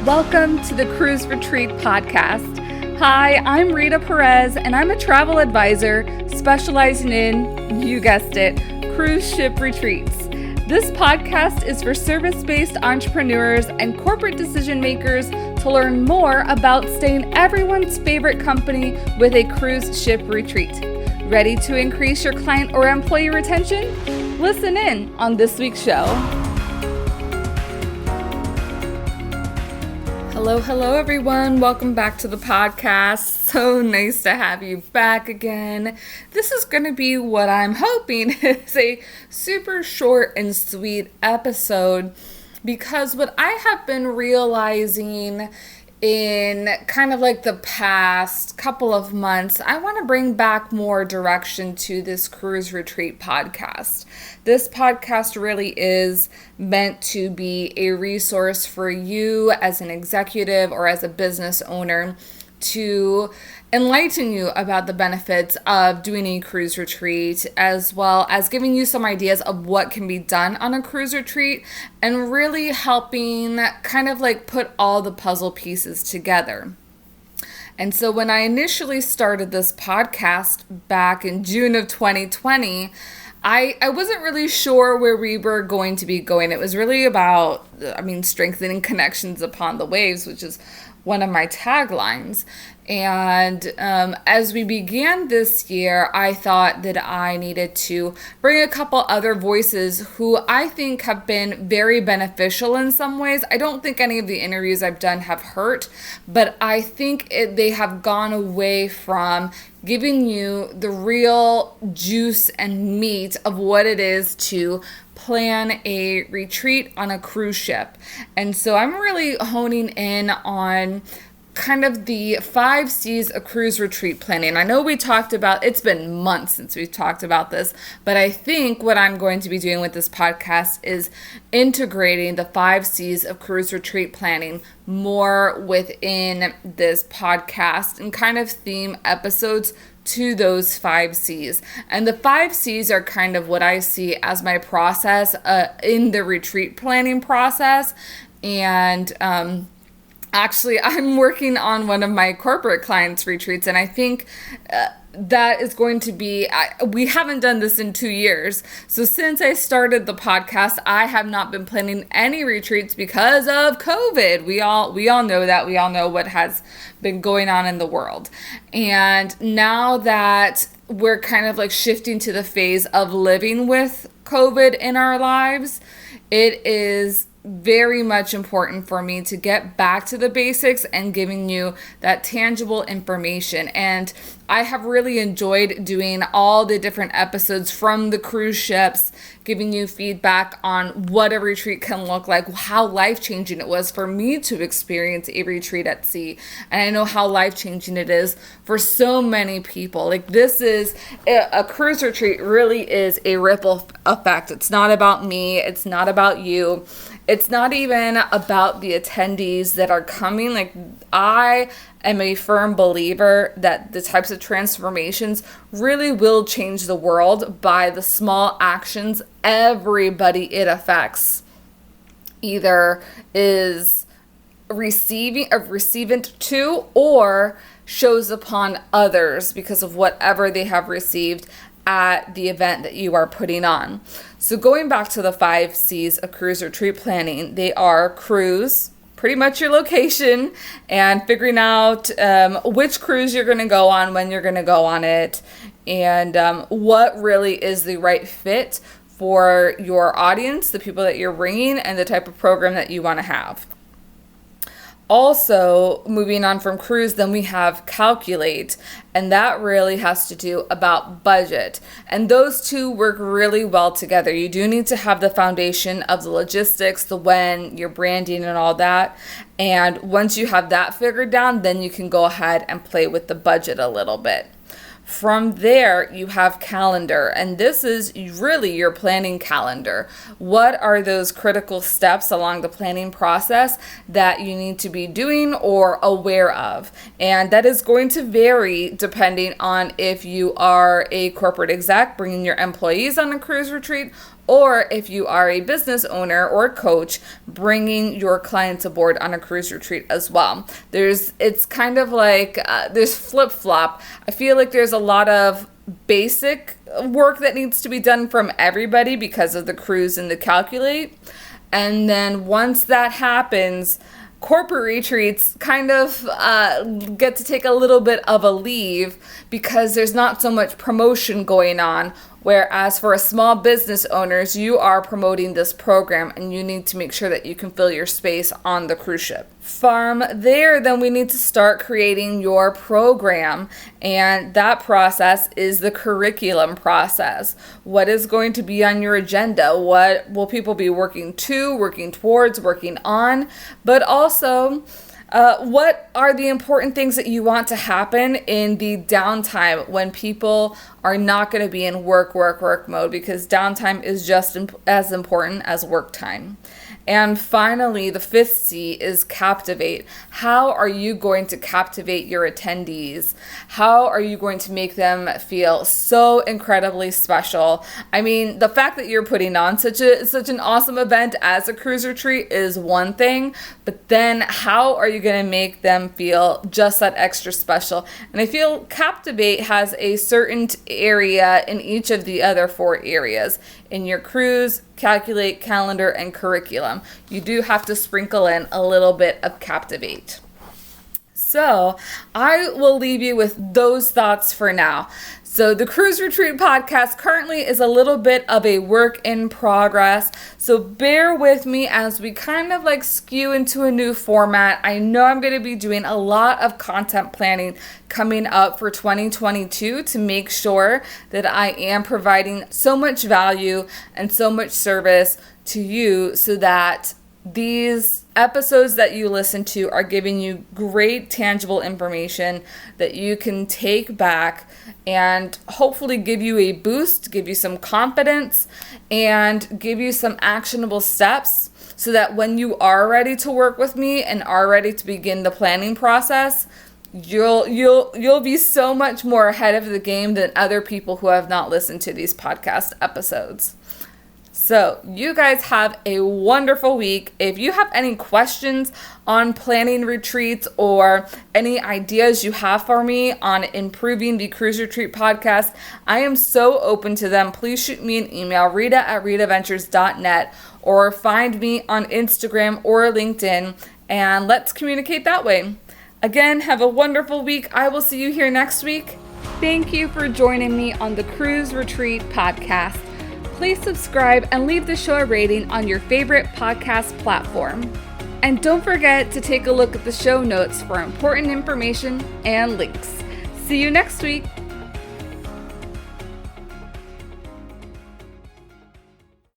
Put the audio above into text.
Welcome to the Cruise Retreat Podcast. Hi, I'm Rita Perez, and I'm a travel advisor specializing in, you guessed it, cruise ship retreats. This podcast is for service-based entrepreneurs and corporate decision makers to learn more about staying everyone's favorite company with a cruise ship retreat. Ready to increase your client or employee retention? Listen in on this week's show. Hello, everyone. Welcome back to the podcast. So nice to have you back again. This is going to be what I'm hoping is a super short and sweet episode, because what I have been realizing in kind of like the past couple of months, I want to bring back more direction to this Cruise Retreat podcast. This podcast really is meant to be a resource for you as an executive or as a business owner to enlighten you about the benefits of doing a cruise retreat, as well as giving you some ideas of what can be done on a cruise retreat and really helping kind of like put all the puzzle pieces together. And so when I initially started this podcast back in June of 2020, I wasn't really sure where we were going to be going. It was really about, strengthening connections upon the waves, which is one of my taglines. And as we began this year, I thought that I needed to bring a couple other voices who I think have been very beneficial in some ways. I don't think any of the interviews I've done have hurt, but I think they have gone away from giving you the real juice and meat of what it is to plan a retreat on a cruise ship. And so I'm really honing in on kind of the 5 C's of cruise retreat planning. I know we talked about, it's been months since we've talked about this, but I think what I'm going to be doing with this podcast is integrating the 5 C's of cruise retreat planning more within this podcast and kind of theme episodes to those 5 C's. And the 5 C's are kind of what I see as my process in the retreat planning process. And actually, I'm working on one of my corporate clients' retreats, and I think that is going to be, we haven't done this in 2 years. So since I started the podcast, I have not been planning any retreats because of COVID. We all know that. We all know what has been going on in the world. And now that we're kind of like shifting to the phase of living with COVID in our lives, it is very much important for me to get back to the basics and giving you that tangible information. And I have really enjoyed doing all the different episodes from the cruise ships, giving you feedback on what a retreat can look like, how life-changing it was for me to experience a retreat at sea. And I know how life-changing it is for so many people. Like, this is a cruise retreat really is a ripple effect. It's not about me. It's not about you. It's not even about the attendees that are coming. Like, I am a firm believer that the types of transformations really will change the world by the small actions everybody it affects either is receivant to or shows upon others because of whatever they have received at the event that you are putting on. So going back to the 5 C's of cruise retreat planning, they are cruise, pretty much your location, and figuring out which cruise you're going to go on, when you're going to go on it, and what really is the right fit for your audience, the people that you're bringing, and the type of program that you want to have. Also, moving on from cruise, then we have calculate, and that really has to do about budget. And those two work really well together. You do need to have the foundation of the logistics, the when, your branding and all that. And once you have that figured down, then you can go ahead and play with the budget a little bit. From there, you have calendar, and this is really your planning calendar. What are those critical steps along the planning process that you need to be doing or aware of? And that is going to vary depending on if you are a corporate exec bringing your employees on a cruise retreat, or if you are a business owner or coach, bringing your clients aboard on a cruise retreat as well. It's kind of like there's flip-flop. I feel like there's a lot of basic work that needs to be done from everybody because of the cruise and the calculate. And then once that happens, corporate retreats kind of get to take a little bit of a leave because there's not so much promotion going on. Whereas for small business owners, you are promoting this program and you need to make sure that you can fill your space on the cruise ship. From there, then we need to start creating your program. And that process is the curriculum process. What is going to be on your agenda? What will people be working to, working towards, working on? But also, what are the important things that you want to happen in the downtime when people are not going to be in work mode, because downtime is just as important as work time. And finally, the fifth C is captivate. How are you going to captivate your attendees? How are you going to make them feel so incredibly special? I mean, the fact that you're putting on such an awesome event as a cruise retreat is one thing, but then how are you going to make them feel just that extra special? And I feel captivate has a certain area in each of the other 4 areas. In your cruise, calculate, calendar, and curriculum, you do have to sprinkle in a little bit of captivate. So I will leave you with those thoughts for now. So the Cruise Retreat podcast currently is a little bit of a work in progress. So bear with me as we kind of like skew into a new format. I know I'm going to be doing a lot of content planning coming up for 2022 to make sure that I am providing so much value and so much service to you so that these episodes that you listen to are giving you great tangible information that you can take back and hopefully give you a boost, give you some confidence, and give you some actionable steps so that when you are ready to work with me and are ready to begin the planning process, you'll be so much more ahead of the game than other people who have not listened to these podcast episodes. So you guys have a wonderful week. If you have any questions on planning retreats or any ideas you have for me on improving the Cruise Retreat podcast, I am so open to them. Please shoot me an email, rita@ritaventures.net, or find me on Instagram or LinkedIn, and let's communicate that way. Again, have a wonderful week. I will see you here next week. Thank you for joining me on the Cruise Retreat podcast. Please subscribe and leave the show a rating on your favorite podcast platform. And don't forget to take a look at the show notes for important information and links. See you next week.